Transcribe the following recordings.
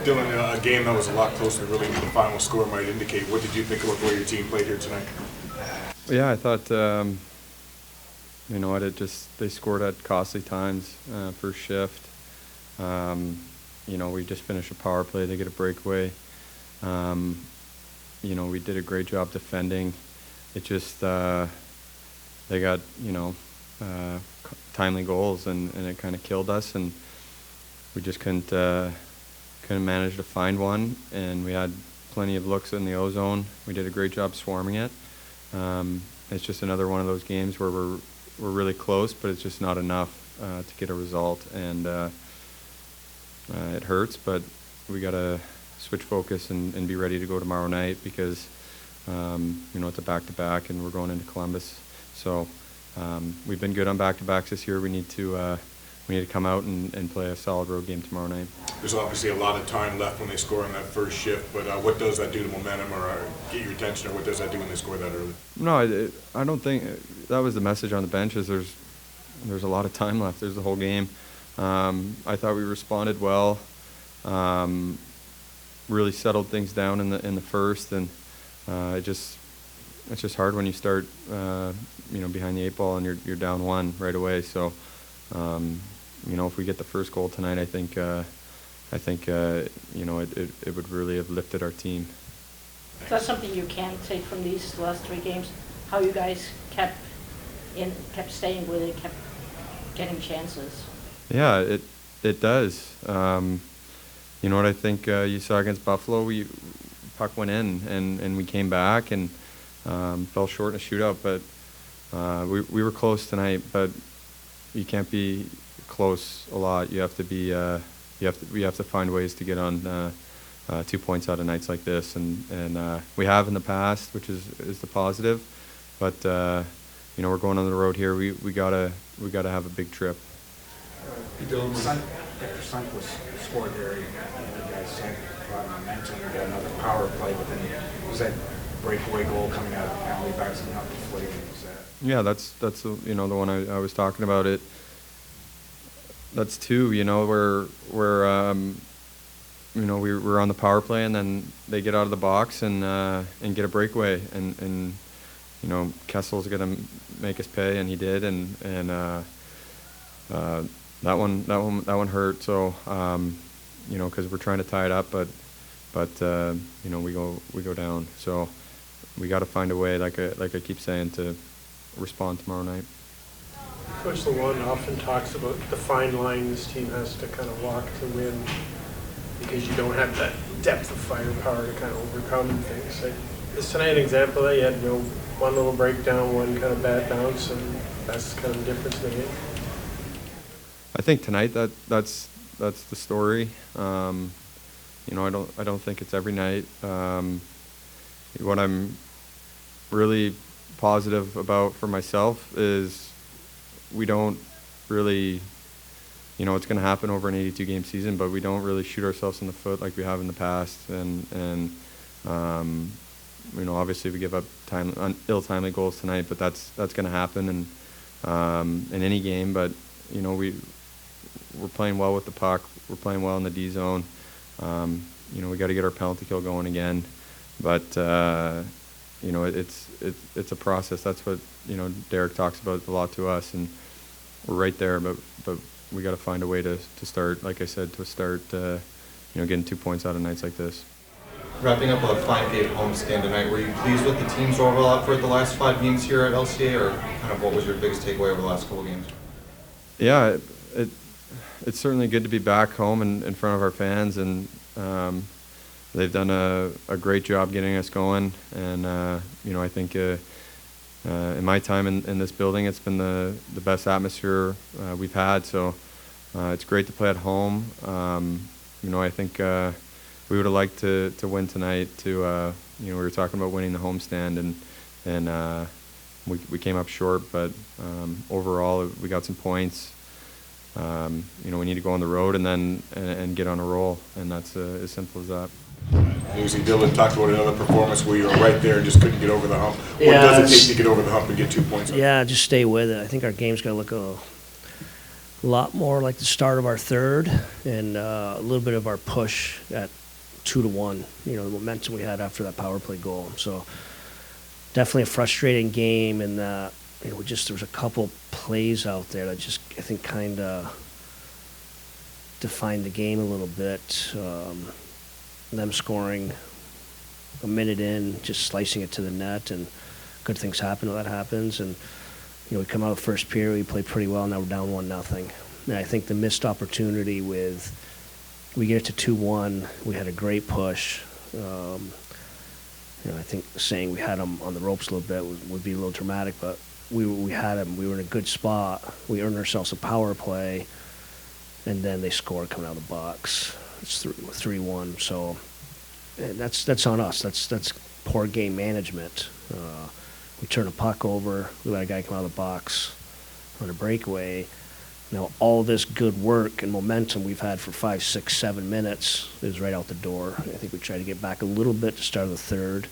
Dylan, a game that was a lot closer than really the final score might indicate. What did you think about the way your team played here tonight? Yeah, I thought, you know what, they scored at costly times, first shift. You know, we just finished a power play, they get a breakaway. You know, we did a great job defending. It just, they got, you know, timely goals and it kind of killed us, and we just couldn't manage to find one, and we had plenty of looks in the O-zone. We did a great job swarming it. It's just another one of those games where we're really close, but it's just not enough to get a result, and it hurts, but we got to switch focus and be ready to go tomorrow night because you know, it's a back-to-back and we're going into Columbus. So we've been good on back-to-backs this year. We need to come out and play a solid road game tomorrow night. There's obviously a lot of time left when they score in that first shift, but what does that do to momentum or get your attention, or what does that do when they score that early? No, I don't think that was the message on the bench. Is there's a lot of time left. There's the whole game. I thought we responded well. Really settled things down in the first, and it's just hard when you start you know, behind the 8 ball and you're down 1 right away. So you know, if we get the first goal tonight, I think you know, it would really have lifted our team. That's something you can take from these last 3 games, how you guys kept staying with it, kept getting chances. Yeah, it does. You know what I think you saw against Buffalo? Puck went in and we came back and fell short in a shootout, but we were close tonight. But you can't be close a lot. You have to be. We have to find ways to get on 2 points out of nights like this, and we have in the past, which is the positive. But you know, we're going on the road here. We gotta have a big trip. Dylan, after Sunk was scored there, you guys had a lot of momentum. You got another power play, but then was that breakaway goal coming out of the penalty box and not deflating? Yeah, that's you know, the one I was talking about. That's 2. You know, we're you know, we're on the power play, and then they get out of the box and get a breakaway, and you know, Kessel's gonna make us pay, and he did, and that one hurt. So you know, because we're trying to tie it up, but you know, we go down. So we got to find a way, like I keep saying, to respond tomorrow night. Coach Lalonde often talks about the fine line this team has to kind of walk to win, because you don't have that depth of firepower to kind of overcome things. Like, is tonight an example of that? You had, you know, one little breakdown, one kind of bad bounce, and that's kind of the difference in the game. I think tonight that's the story. You know, I don't think it's every night. What I'm really positive about for myself is we don't really, you know, it's going to happen over an 82-game season, but we don't really shoot ourselves in the foot like we have in the past. And you know, obviously we give up ill-timely goals tonight, but that's going to happen in any game. But you know, we're playing well with the puck. We're playing well in the D zone. You know, we got to get our penalty kill going again. But you know, it's a process. That's what, you know, Derek talks about a lot to us, and we're right there. But we got to find a way to start, like I said, you know, getting 2 points out of nights like this. Wrapping up a 5-game homestand tonight, were you pleased with the team's overall effort the last 5 games here at LCA, or kind of what was your biggest takeaway over the last couple games? Yeah, it's certainly good to be back home in front of our fans, and they've done a great job getting us going. And you know, I think in my time in this building, it's been the best atmosphere we've had. So it's great to play at home. You know, I think we would have liked to win tonight. You know, we were talking about winning the homestand, and we came up short. But overall, we got some points. You know, we need to go on the road and get on a roll, and that's as simple as that. Lucy, Dylan talked about another performance where you were right there and just couldn't get over the hump. What does it take to get over the hump and get 2 points? Yeah, just stay with it. I think our game's got to look a lot more like the start of our third and a little bit of our push at 2-1, you know, the momentum we had after that power play goal. So definitely a frustrating game, and you know, there was a couple plays out there that just, I think, kind of defined the game a little bit. Them scoring a minute in, just slicing it to the net, and good things happen when that happens. And you know, we come out of the first period, we played pretty well. Now we're down 1-0. And I think the missed opportunity we get it to 2-1. We had a great push. You know, I think saying we had them on the ropes a little bit would be a little dramatic, but we had them. We were in a good spot. We earned ourselves a power play, and then they scored coming out of the box. It's 3-1. So that's on us. That's poor game management. We turn a puck over. We let a guy come out of the box on a breakaway. Now, all this good work and momentum we've had for 5, 6, 7 minutes is right out the door. I think we tried to get back a little bit to start of the third.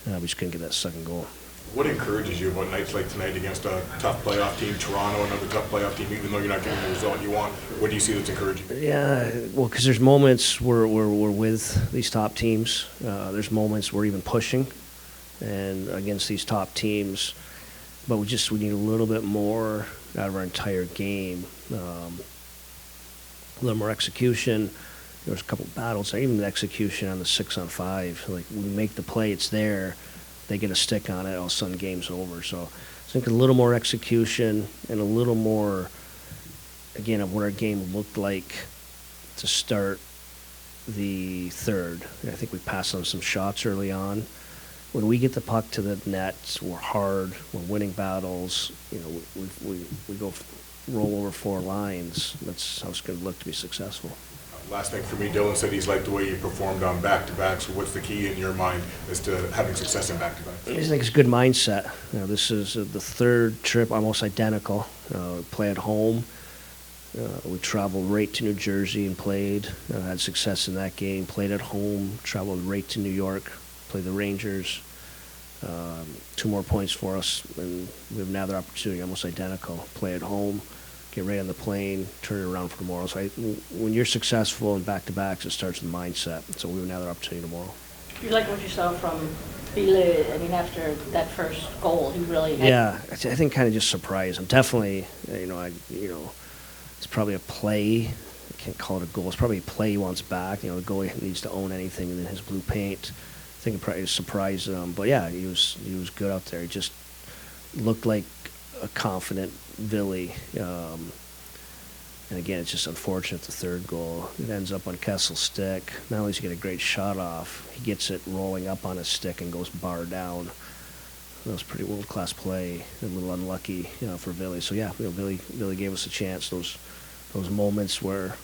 We just couldn't get that second goal. What encourages you about nights like tonight against a tough playoff team, Toronto, another tough playoff team, even though you're not getting the result you want? What do you see that's encouraging? Yeah, well, because there's moments where we're with these top teams. There's moments we're even pushing and against these top teams, but we need a little bit more out of our entire game. A little more execution. There was a couple battles, even the execution on the 6-on-5. Like, we make the play, it's there. They get a stick on it, all of a sudden game's over. So I think a little more execution and a little more, again, of what our game looked like to start the third. I think we passed on some shots early on. When we get the puck to the net, we're hard, we're winning battles. You know, we go roll over 4 lines. That's how it's going to look to be successful. Last thing for me, Dylan said he's liked the way you performed on back-to-back. So what's the key in your mind as to having success in back-to-back? I just think it's a good mindset. You know, this is the third trip, almost identical. We play at home. We traveled right to New Jersey and played. Had success in that game. Played at home. Traveled right to New York. Played the Rangers. 2 more points for us, and we have another opportunity, almost identical. Play at home. Get right on the plane, turn it around for tomorrow. So when you're successful in back-to-backs, it starts with mindset. So we have another opportunity tomorrow. You like what you saw from Ville? I mean, after that first goal, he really had... Yeah, I think kind of just surprised him. Definitely, it's probably a play. I can't call it a goal. It's probably a play he wants back. You know, the goalie needs to own anything in his blue paint. I think it probably surprised him. But yeah, he was good out there. He just looked like a confident Ville. And again, it's just unfortunate the third goal. It ends up on Kessel's stick. Not only does he get a great shot off, he gets it rolling up on his stick and goes bar down. That was pretty world-class play. A little unlucky, for Ville. So yeah, Ville gave us a chance. Those moments where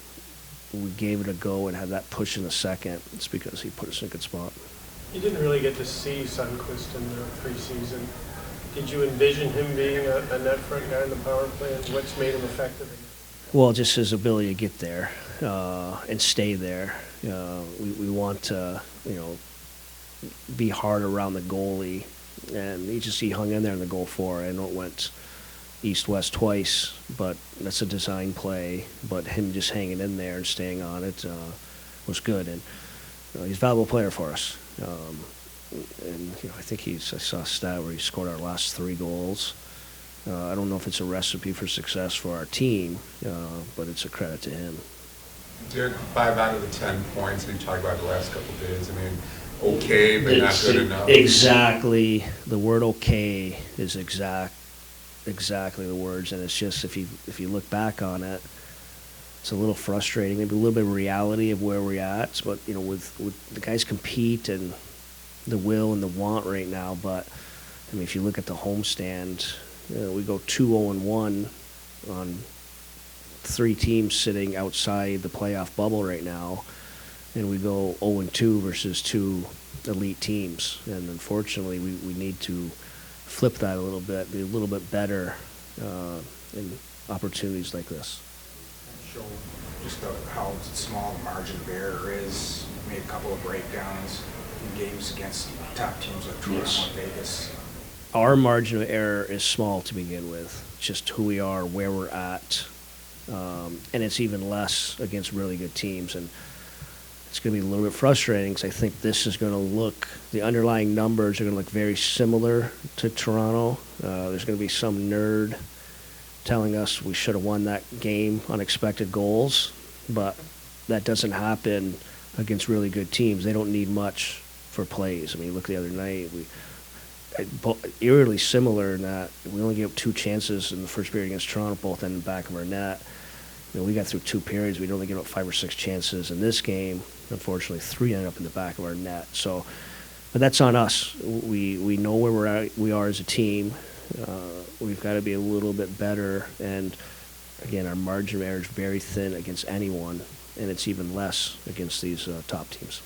we gave it a go and had that push in the second, it's because he put us in a good spot. You didn't really get to see Sundqvist in the preseason. Did you envision him being a net front guy in the power play, and what's made him effective? Well, just his ability to get there and stay there. We want to, be hard around the goalie, and he hung in there in the goal for. I know it went east-west twice, but that's a design play. But him just hanging in there and staying on it was good, and he's a valuable player for us. And I think I saw a stat where he scored our last 3 goals. I don't know if it's a recipe for success for our team, but it's a credit to him. Derek, 5 out of the 10 points, and you talked about the last couple of days. I mean, okay, but not good enough. Exactly. The word okay is exactly the words, and it's just, if you look back on it, it's a little frustrating, maybe a little bit of reality of where we're at. But with the guys compete and the will and the want right now. But I mean, if you look at the homestand, we go 2-0-1 on 3 teams sitting outside the playoff bubble right now, and we go 0-2 versus 2 elite teams. And unfortunately, we need to flip that a little bit, be a little bit better in opportunities like this. Show just how small the margin of error is. Made a couple of breakdowns in games against top teams like Toronto and Vegas. Our margin of error is small to begin with. It's just who we are, where we're at, And it's even less against really good teams. And it's going to be a little bit frustrating because I think this is going to look, the underlying numbers are going to look very similar to Toronto. There's going to be some nerd telling us we should have won that game, unexpected goals, but that doesn't happen against really good teams. They don't need much for plays. I mean, look the other night, eerily similar in that we only gave up 2 chances in the first period against Toronto, both in the back of our net. You know, we got through 2 periods. We'd only give up 5 or 6 chances. In this game, unfortunately, 3 ended up in the back of our net. So, but that's on us. We know where we are as a team. We've got to be a little bit better. And again, our margin of error is very thin against anyone, and it's even less against these top teams.